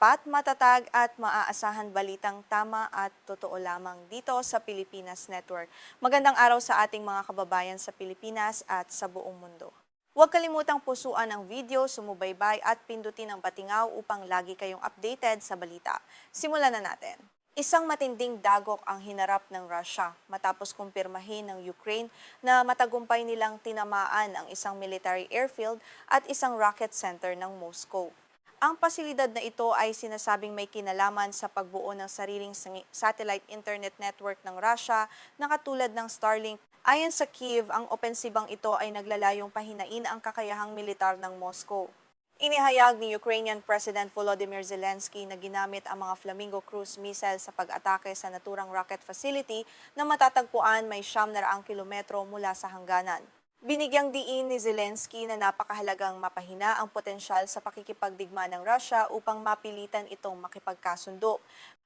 tapat, matatag at maaasahan balitang tama at totoo lamang dito sa Pilipinas Network. Magandang araw sa ating mga kababayan sa Pilipinas at sa buong mundo. Huwag kalimutang pusuan ang video, sumubaybay at pindutin ang batingaw upang lagi kayong updated sa balita. Simulan na natin. Isang matinding dagok ang hinarap ng Russia matapos kumpirmahin ng Ukraine na matagumpay nilang tinamaan ang isang military airfield at isang rocket center ng Moscow. Ang pasilidad na ito ay sinasabing may kinalaman sa pagbuo ng sariling satellite internet network ng Russia na katulad ng Starlink. Ayon sa Kyiv, ang opensibang ito ay naglalayong pahinain ang kakayahang militar ng Moscow. Inihayag ni Ukrainian President Volodymyr Zelensky na ginamit ang mga Flamingo cruise missile sa pag-atake sa naturang rocket facility na matatagpuan may 900 kilometro mula sa hangganan. Binigyang diin ni Zelensky na napakahalagang mapahina ang potensyal sa pakikipagdigma ng Russia upang mapilitan itong makipagkasundo.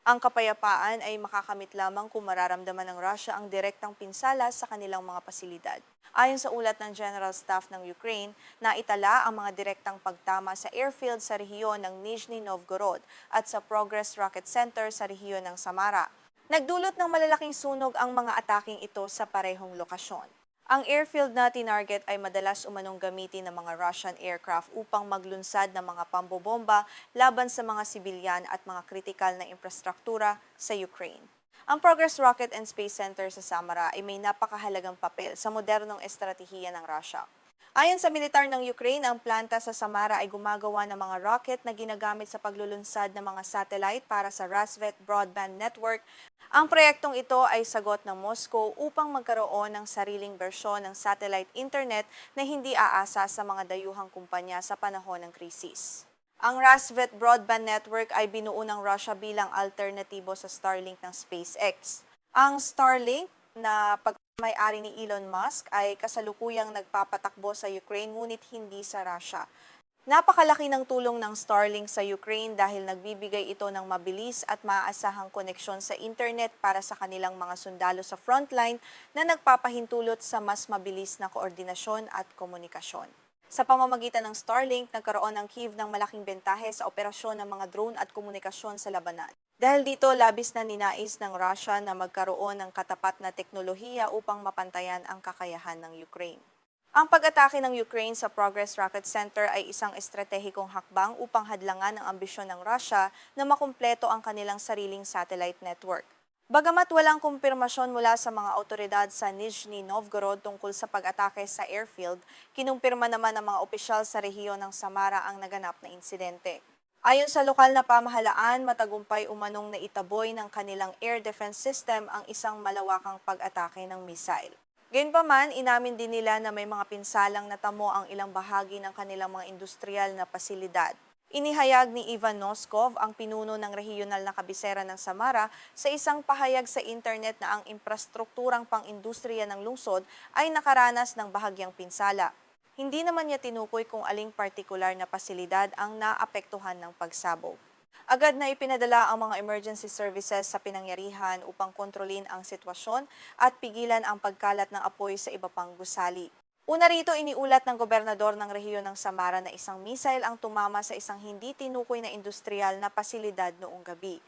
Ang kapayapaan ay makakamit lamang kung mararamdaman ng Russia ang direktang pinsala sa kanilang mga pasilidad. Ayon sa ulat ng General Staff ng Ukraine, naitala ang mga direktang pagtama sa airfield sa rehiyon ng Nizhny Novgorod at sa Progress Rocket Center sa rehiyon ng Samara. Nagdulot ng malalaking sunog ang mga ataking ito sa parehong lokasyon. Ang airfield na tinarget ay madalas umanong gamitin ng mga Russian aircraft upang maglunsad ng mga pambobomba laban sa mga sibilyan at mga kritikal na infrastruktura sa Ukraine. Ang Progress Rocket and Space Center sa Samara ay may napakahalagang papel sa modernong estratehiya ng Russia. Ayon sa militar ng Ukraine, ang planta sa Samara ay gumagawa ng mga rocket na ginagamit sa paglulunsad ng mga satellite para sa Rasvet broadband network. Ang proyektong ito ay sagot ng Moscow upang magkaroon ng sariling bersyon ng satellite internet na hindi aasa sa mga dayuhang kumpanya sa panahon ng krisis. Ang Rasvet broadband network ay binuo ng Russia bilang alternatibo sa Starlink ng SpaceX. Ang Starlink na pagmamay-ari ni Elon Musk ay kasalukuyang nagpapatakbo sa Ukraine ngunit hindi sa Russia. Napakalaki ng tulong ng Starlink sa Ukraine dahil nagbibigay ito ng mabilis at maaasahang koneksyon sa internet para sa kanilang mga sundalo sa frontline na nagpapahintulot sa mas mabilis na koordinasyon at komunikasyon. Sa pamamagitan ng Starlink, nagkaroon ng Kyiv ng malaking bentahe sa operasyon ng mga drone at komunikasyon sa labanan. Dahil dito, labis na ninais ng Russia na magkaroon ng katapat na teknolohiya upang mapantayan ang kakayahan ng Ukraine. Ang pag-atake ng Ukraine sa Progress Rocket Center ay isang estratehikong hakbang upang hadlangan ang ambisyon ng Russia na makumpleto ang kanilang sariling satellite network. Bagamat walang kumpirmasyon mula sa mga awtoridad sa Nizhny Novgorod tungkol sa pag-atake sa airfield, kinumpirma naman ng mga opisyal sa rehiyon ng Samara ang naganap na insidente. Ayon sa lokal na pamahalaan, matagumpay umanong naitaboy ng kanilang air defense system ang isang malawakang pag-atake ng missile. Gayunpaman, inamin din nila na may mga pinsalang natamo ang ilang bahagi ng kanilang mga industrial na pasilidad. Inihayag ni Ivan Noskov, ang pinuno ng rehiyonal na kabisera ng Samara, sa isang pahayag sa internet na ang infrastrukturang pang-industriya ng lungsod ay nakaranas ng bahagyang pinsala. Hindi naman niya tinukoy kung aling partikular na pasilidad ang naapektuhan ng pagsabog. Agad na ipinadala ang mga emergency services sa pinangyarihan upang kontrolin ang sitwasyon at pigilan ang pagkalat ng apoy sa iba pang gusali. Una rito, iniulat ng gobernador ng rehiyon ng Samara na isang missile ang tumama sa isang hindi tinukoy na industrial na pasilidad noong gabi.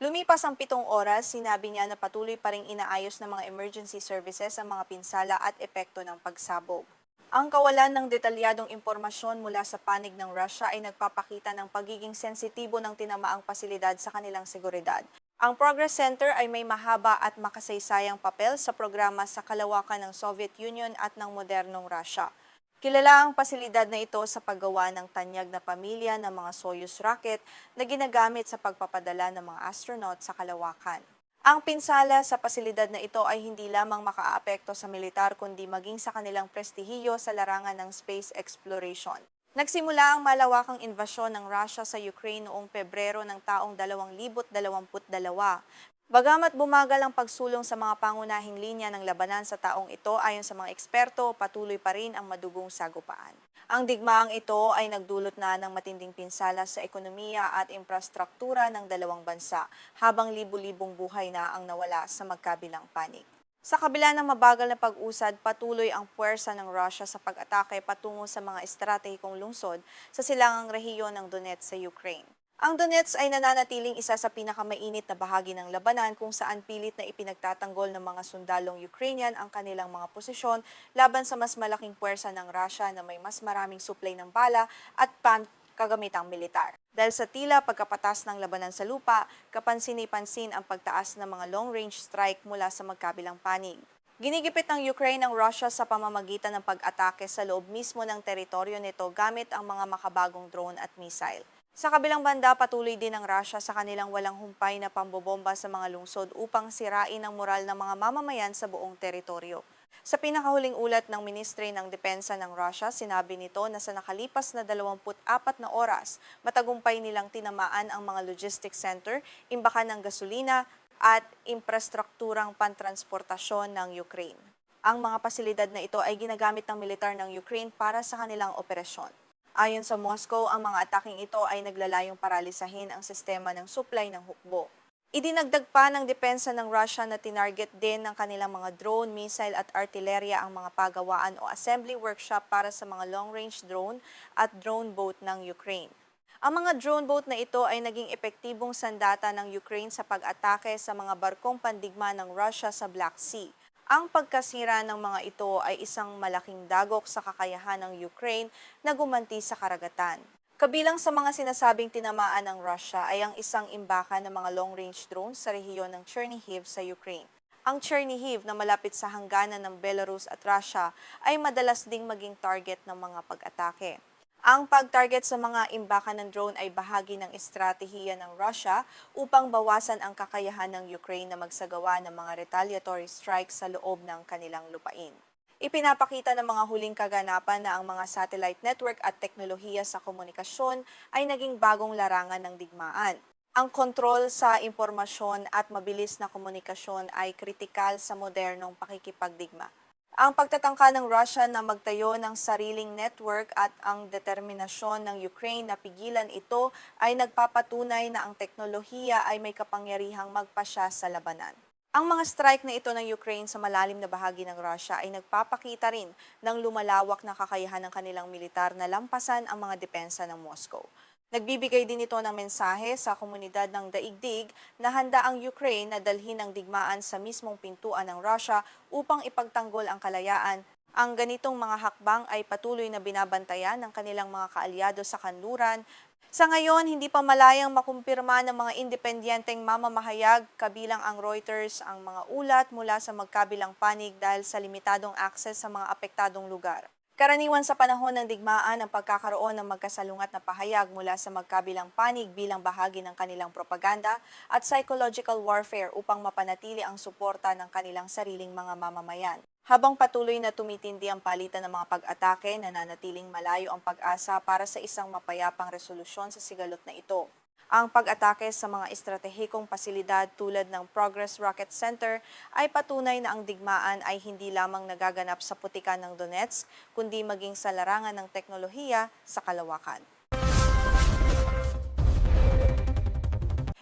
Lumipas ang 7 oras, sinabi niya na patuloy pa ring inaayos ng mga emergency services ang mga pinsala at epekto ng pagsabog. Ang kawalan ng detalyadong impormasyon mula sa panig ng Russia ay nagpapakita ng pagiging sensitibo ng tinamaang pasilidad sa kanilang seguridad. Ang Progress Center ay may mahaba at makasaysayang papel sa programa sa kalawakan ng Soviet Union at ng modernong Russia. Kilala ang pasilidad na ito sa paggawa ng tanyag na pamilya ng mga Soyuz rocket na ginagamit sa pagpapadala ng mga astronaut sa kalawakan. Ang pinsala sa pasilidad na ito ay hindi lamang makaaapekto sa militar kundi maging sa kanilang prestihiyo sa larangan ng space exploration. Nagsimula ang malawakang invasyon ng Russia sa Ukraine noong Pebrero ng taong 2022. Bagamat bumagal ang pagsulong sa mga pangunahing linya ng labanan sa taong ito ayon sa mga eksperto, patuloy pa rin ang madugong sagupaan. Ang digmaang ito ay nagdulot na ng matinding pinsala sa ekonomiya at infrastruktura ng dalawang bansa, habang libu-libong buhay na ang nawala sa magkabilang panig. Sa kabila ng mabagal na pag-usad, patuloy ang puwersa ng Russia sa pag-atake patungo sa mga estratehikong lungsod sa silangang rehiyon ng Donetsk sa Ukraine. Ang Donetsk ay nananatiling isa sa pinakamainit na bahagi ng labanan kung saan pilit na ipinagtatanggol ng mga sundalong Ukrainian ang kanilang mga posisyon laban sa mas malaking puwersa ng Russia na may mas maraming supply ng bala at kagamitang militar. Dahil sa tila pagkapatas ng labanan sa lupa, kapansin-pansin ang pagtaas ng mga long-range strike mula sa magkabilang panig. Ginigipit ng Ukraine ang Russia sa pamamagitan ng pag-atake sa loob mismo ng teritoryo nito gamit ang mga makabagong drone at missile. Sa kabilang banda, patuloy din ng Russia sa kanilang walang humpay na pambobomba sa mga lungsod upang sirain ang moral ng mga mamamayan sa buong teritoryo. Sa pinakahuling ulat ng Ministry ng Depensa ng Russia, sinabi nito na sa nakalipas na 24 na oras, matagumpay nilang tinamaan ang mga logistics center, imbakan ng gasolina at infrastrukturang pantransportasyon ng Ukraine. Ang mga pasilidad na ito ay ginagamit ng militar ng Ukraine para sa kanilang operasyon. Ayon sa Moscow, ang mga ataking ito ay naglalayong paralisahin ang sistema ng supply ng hukbo. Idinagdag pa ng depensa ng Russia na tinarget din ng kanilang mga drone, missile at artillerya ang mga pagawaan o assembly workshop para sa mga long-range drone at drone boat ng Ukraine. Ang mga drone boat na ito ay naging epektibong sandata ng Ukraine sa pag-atake sa mga barkong pandigma ng Russia sa Black Sea. Ang pagkasira ng mga ito ay isang malaking dagok sa kakayahan ng Ukraine na gumanti sa karagatan. Kabilang sa mga sinasabing tinamaan ng Russia ay ang isang imbakan ng mga long-range drones sa rehiyon ng Chernihiv sa Ukraine. Ang Chernihiv na malapit sa hangganan ng Belarus at Russia ay madalas ding maging target ng mga pag-atake. Ang pag-target sa mga imbakan ng drone ay bahagi ng estratehiya ng Russia upang bawasan ang kakayahan ng Ukraine na magsagawa ng mga retaliatory strikes sa loob ng kanilang lupain. Ipinapakita ng mga huling kaganapan na ang mga satellite network at teknolohiya sa komunikasyon ay naging bagong larangan ng digmaan. Ang kontrol sa impormasyon at mabilis na komunikasyon ay kritikal sa modernong pakikipagdigma. Ang pagtatangka ng Russia na magtayo ng sariling network at ang determinasyon ng Ukraine na pigilan ito ay nagpapatunay na ang teknolohiya ay may kapangyarihang magpasya sa labanan. Ang mga strike na ito ng Ukraine sa malalim na bahagi ng Russia ay nagpapakita rin ng lumalawak na kakayahan ng kanilang militar na lampasan ang mga depensa ng Moscow. Nagbibigay din ito ng mensahe sa komunidad ng daigdig na handa ang Ukraine na dalhin ang digmaan sa mismong pintuan ng Russia upang ipagtanggol ang kalayaan. Ang ganitong mga hakbang ay patuloy na binabantayan ng kanilang mga kaalyado sa kanluran. Sa ngayon, hindi pa malayang makumpirma ng mga independenteng mamamahayag kabilang ang Reuters ang mga ulat mula sa magkabilang panig dahil sa limitadong akses sa mga apektadong lugar. Karaniwan sa panahon ng digmaan ang pagkakaroon ng magkasalungat na pahayag mula sa magkabilang panig bilang bahagi ng kanilang propaganda at psychological warfare upang mapanatili ang suporta ng kanilang sariling mga mamamayan. Habang patuloy na tumitindi ang palitan ng mga pag-atake, nananatiling malayo ang pag-asa para sa isang mapayapang resolusyon sa sigalot na ito. Ang pag-atake sa mga estratehikong pasilidad tulad ng Progress Rocket Center ay patunay na ang digmaan ay hindi lamang nagaganap sa putikan ng Donetsk, kundi maging sa larangan ng teknolohiya sa kalawakan.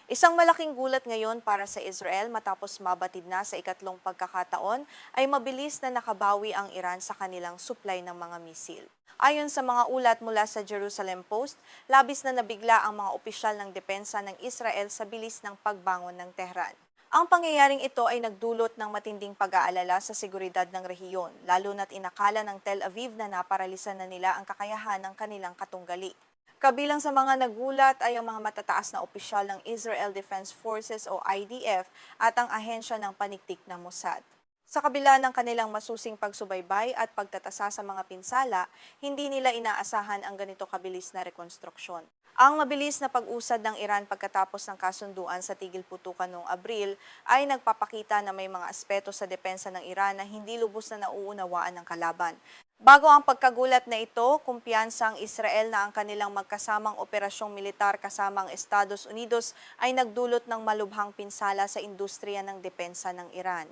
Isang malaking gulat ngayon para sa Israel matapos mabatid na sa ikatlong pagkakataon ay mabilis na nakabawi ang Iran sa kanilang supply ng mga misil. Ayon sa mga ulat mula sa Jerusalem Post, labis na nabigla ang mga opisyal ng depensa ng Israel sa bilis ng pagbangon ng Tehran. Ang pangyayaring ito ay nagdulot ng matinding pag-aalala sa seguridad ng rehiyon, lalo na't inakala ng Tel Aviv na naparalisan na nila ang kakayahan ng kanilang katunggali. Kabilang sa mga nagulat ay ang mga matataas na opisyal ng Israel Defense Forces o IDF at ang ahensya ng paniktik na Mossad. Sa kabila ng kanilang masusing pagsubaybay at pagtatasa sa mga pinsala, hindi nila inaasahan ang ganito kabilis na rekonstruksyon. Ang mabilis na pag-usad ng Iran pagkatapos ng kasunduan sa tigil putukan noong Abril ay nagpapakita na may mga aspeto sa depensa ng Iran na hindi lubos na nauunawaan ng kalaban. Bago ang pagkagulat na ito, kumpiyansa ang Israel na ang kanilang magkasamang operasyong militar kasama ang Estados Unidos ay nagdulot ng malubhang pinsala sa industriya ng depensa ng Iran.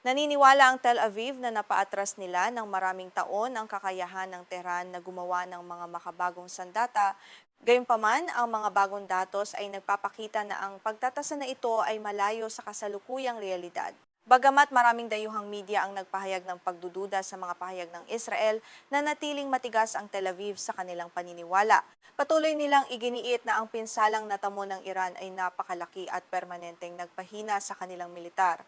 Naniniwala ang Tel Aviv na napaatras nila ng maraming taon ang kakayahan ng Tehran na gumawa ng mga makabagong sandata. Gayunpaman, ang mga bagong datos ay nagpapakita na ang pagtatasa na ito ay malayo sa kasalukuyang realidad. Bagamat maraming dayuhang media ang nagpahayag ng pagdududa sa mga pahayag ng Israel, na natiling matigas ang Tel Aviv sa kanilang paniniwala. Patuloy nilang iginiit na ang pinsalang natamo ng Iran ay napakalaki at permanenteng nagpahina sa kanilang militar.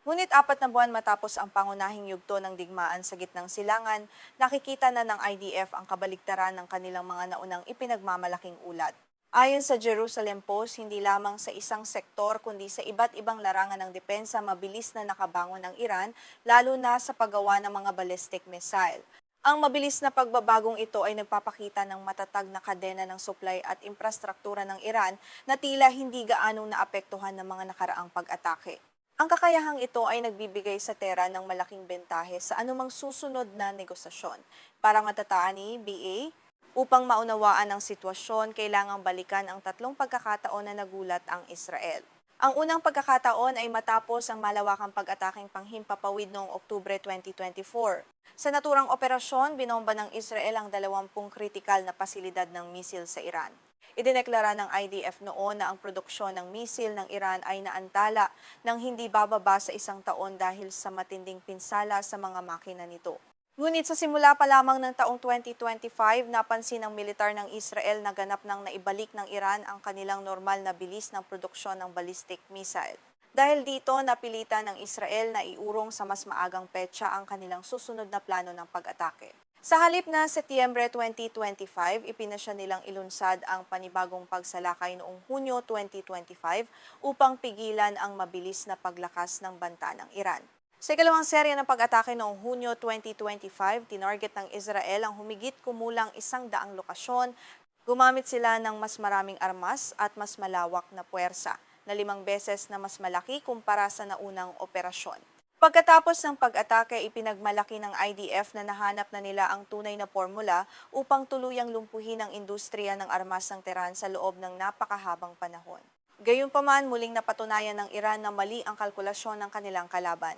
Ngunit 4 na buwan matapos ang pangunahing yugto ng digmaan sa gitnang silangan, nakikita na ng IDF ang kabaligtaran ng kanilang mga naunang ipinagmamalaking ulat. Ayon sa Jerusalem Post, hindi lamang sa isang sektor kundi sa iba't ibang larangan ng depensa mabilis na nakabangon ng Iran, lalo na sa paggawa ng mga ballistic missile. Ang mabilis na pagbabagong ito ay nagpapakita ng matatag na kadena ng supply at infrastruktura ng Iran na tila hindi gaanong naapektuhan ng mga nakaraang pag-atake. Ang kakayahang ito ay nagbibigay sa Tehran ng malaking bentahe sa anumang susunod na negosasyon. Para matataan ni BA, upang maunawaan ang sitwasyon, kailangang balikan ang 3 pagkakataon na nagulat ang Israel. Ang unang pagkakataon ay matapos ang malawakang pag-ataking panghimpapawid noong Oktubre 2024. Sa naturang operasyon, binomba ng Israel ang 20 kritikal na pasilidad ng misil sa Iran. Idineklara ng IDF noon na ang produksyon ng misil ng Iran ay naantala ng hindi bababa sa 1 taon dahil sa matinding pinsala sa mga makina nito. Ngunit sa simula pa lamang ng taong 2025, napansin ng militar ng Israel na ganap nang naibalik ng Iran ang kanilang normal na bilis ng produksyon ng ballistic missile. Dahil dito, napilitan ng Israel na iurong sa mas maagang petsa ang kanilang susunod na plano ng pag-atake. Sa halip na Setyembre 2025, ipinasya nilang ilunsad ang panibagong pagsalakay noong Hunyo 2025 upang pigilan ang mabilis na paglakas ng banta ng Iran. Sa ikalawang serya ng pag-atake noong Hunyo 2025, tinarget ng Israel ang humigit kumulang 100 lokasyon. Gumamit sila ng mas maraming armas at mas malawak na puwersa, na 5 beses na mas malaki kumpara sa naunang operasyon. Pagkatapos ng pag-atake, ipinagmalaki ng IDF na nahanap na nila ang tunay na formula upang tuluyang lumpuhin ang industriya ng armas ng Tehran sa loob ng napakahabang panahon. Gayunpaman, muling napatunayan ng Iran na mali ang kalkulasyon ng kanilang kalaban.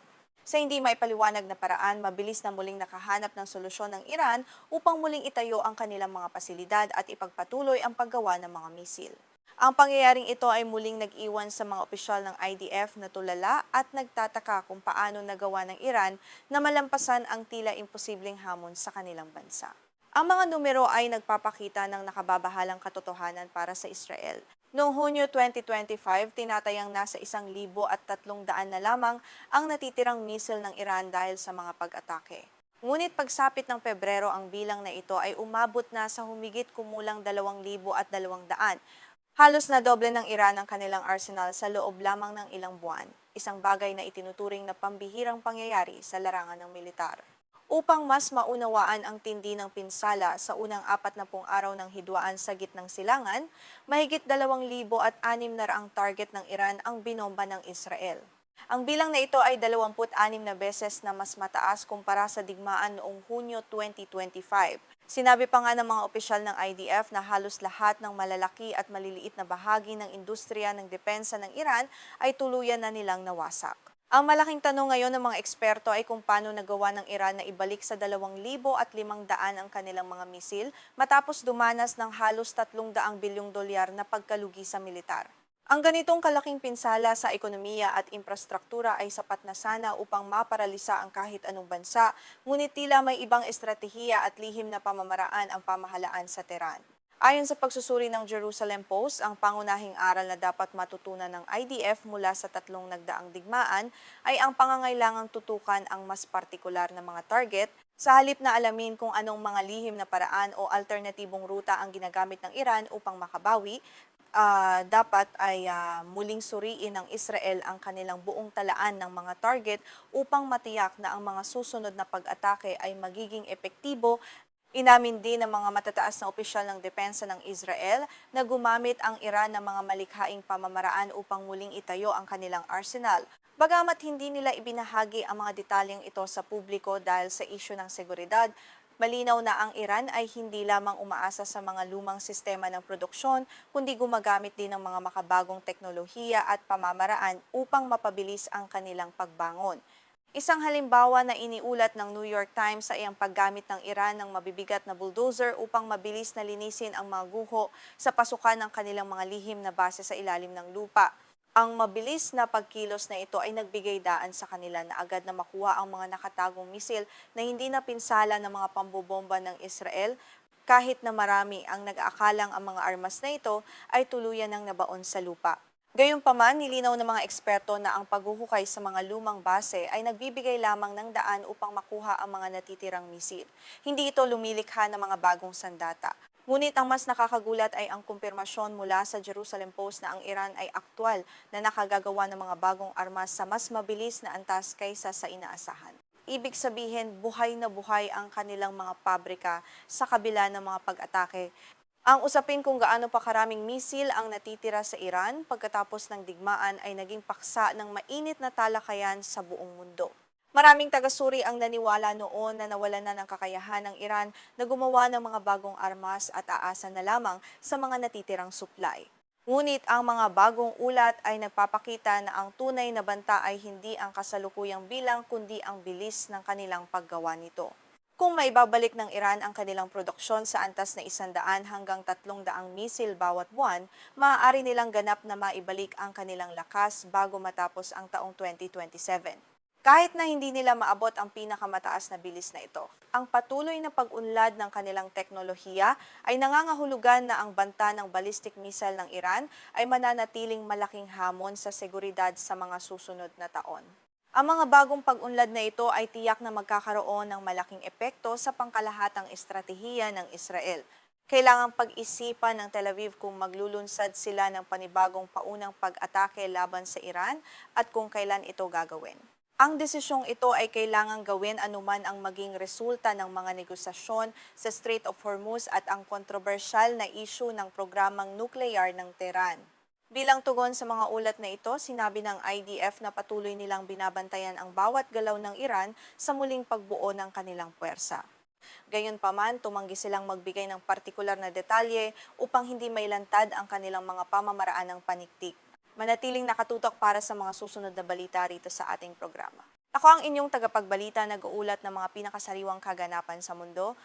Sa hindi maipaliwanag na paraan, mabilis na muling nakahanap ng solusyon ng Iran upang muling itayo ang kanilang mga pasilidad at ipagpatuloy ang paggawa ng mga misil. Ang pangyayaring ito ay muling nag-iwan sa mga opisyal ng IDF na tulala at nagtataka kung paano nagawa ng Iran na malampasan ang tila imposibleng hamon sa kanilang bansa. Ang mga numero ay nagpapakita ng nakababahalang katotohanan para sa Israel. Noong Hunyo 2025, tinatayang nasa 1,300 na lamang ang natitirang misil ng Iran dahil sa mga pag-atake. Ngunit pagsapit ng Pebrero, ang bilang na ito ay umabot na sa humigit kumulang 2,200. Halos na doble ng Iran ang kanilang arsenal sa loob lamang ng ilang buwan, isang bagay na itinuturing na pambihirang pangyayari sa larangan ng militar. Upang mas maunawaan ang tindi ng pinsala sa unang 40 araw ng hidwaan sa gitnang silangan, mahigit 2,600 target ng Iran ang binomba ng Israel. Ang bilang na ito ay 26 na beses na mas mataas kumpara sa digmaan noong Hunyo 2025. Sinabi pa nga ng mga opisyal ng IDF na halos lahat ng malalaki at maliliit na bahagi ng industriya ng depensa ng Iran ay tuluyan na nilang nawasak. Ang malaking tanong ngayon ng mga eksperto ay kung paano nagawa ng Iran na ibalik sa 2,500 ang kanilang mga misil matapos dumanas ng halos 300 bilyong dolyar na pagkalugi sa militar. Ang ganitong kalaking pinsala sa ekonomiya at infrastruktura ay sapat na sana upang maparalisa ang kahit anong bansa, ngunit tila may ibang estratehiya at lihim na pamamaraan ang pamahalaan sa Tehran. Ayon sa pagsusuri ng Jerusalem Post, ang pangunahing aral na dapat matutunan ng IDF mula sa 3 nagdaang digmaan ay ang pangangailangang tutukan ang mas partikular na mga target sa halip na alamin kung anong mga lihim na paraan o alternatibong ruta ang ginagamit ng Iran upang makabawi. Dapat ay muling suriin ng Israel ang kanilang buong talaan ng mga target upang matiyak na ang mga susunod na pag-atake ay magiging epektibo. Inamin din ng mga matataas na opisyal ng depensa ng Israel na gumamit ang Iran ng mga malikhaing pamamaraan upang muling itayo ang kanilang arsenal. Bagamat hindi nila ibinahagi ang mga detalyeng ito sa publiko dahil sa isyu ng seguridad, malinaw na ang Iran ay hindi lamang umaasa sa mga lumang sistema ng produksyon, kundi gumagamit din ng mga makabagong teknolohiya at pamamaraan upang mapabilis ang kanilang pagbangon. Isang halimbawa na iniulat ng New York Times ay ang paggamit ng Iran ng mabibigat na bulldozer upang mabilis na linisin ang mga guho sa pasukan ng kanilang mga lihim na base sa ilalim ng lupa. Ang mabilis na pagkilos na ito ay nagbigay daan sa kanila na agad na makuha ang mga nakatagong misil na hindi napinsala ng mga pambobomba ng Israel kahit na marami ang nag-aakalang ang mga armas na ito ay tuluyan ng nabaon sa lupa. Gayunpaman, nilinaw ng mga eksperto na ang paghuhukay sa mga lumang base ay nagbibigay lamang ng daan upang makuha ang mga natitirang misil. Hindi ito lumilikha ng mga bagong sandata. Ngunit ang mas nakakagulat ay ang kumpirmasyon mula sa Jerusalem Post na ang Iran ay aktwal na nakagagawa ng mga bagong armas sa mas mabilis na antas kaysa sa inaasahan. Ibig sabihin, buhay na buhay ang kanilang mga pabrika sa kabila ng mga pag-atake. Ang usapin kung gaano pa karaming misil ang natitira sa Iran pagkatapos ng digmaan ay naging paksa ng mainit na talakayan sa buong mundo. Maraming tagasuri ang naniwala noon na nawalan na ng kakayahan ng Iran na gumawa ng mga bagong armas at aasa na lamang sa mga natitirang supply. Ngunit ang mga bagong ulat ay nagpapakita na ang tunay na banta ay hindi ang kasalukuyang bilang kundi ang bilis ng kanilang paggawa nito. Kung maibabalik ng Iran ang kanilang produksyon sa antas na 100 hanggang 300 misil bawat buwan, maaari nilang ganap na maibalik ang kanilang lakas bago matapos ang taong 2027. Kahit na hindi nila maabot ang pinakamataas na bilis na ito, ang patuloy na pag-unlad ng kanilang teknolohiya ay nangangahulugan na ang banta ng ballistic missile ng Iran ay mananatiling malaking hamon sa seguridad sa mga susunod na taon. Ang mga bagong pag-unlad na ito ay tiyak na magkakaroon ng malaking epekto sa pangkalahatang estratehiya ng Israel. Kailangang pag-isipan ng Tel Aviv kung maglulunsad sila ng panibagong paunang pag-atake laban sa Iran at kung kailan ito gagawin. Ang desisyong ito ay kailangang gawin anuman ang maging resulta ng mga negosasyon sa Strait of Hormuz at ang kontrobersyal na issue ng programang nuklear ng Tehran. Bilang tugon sa mga ulat na ito, sinabi ng IDF na patuloy nilang binabantayan ang bawat galaw ng Iran sa muling pagbuo ng kanilang puwersa. Gayunpaman, tumanggi silang magbigay ng partikular na detalye upang hindi mailantad ang kanilang mga pamamaraan ng paniktik. Manatiling nakatutok para sa mga susunod na balita rito sa ating programa. Ako ang inyong tagapagbalita, nag-uulat ng mga pinakasariwang kaganapan sa mundo.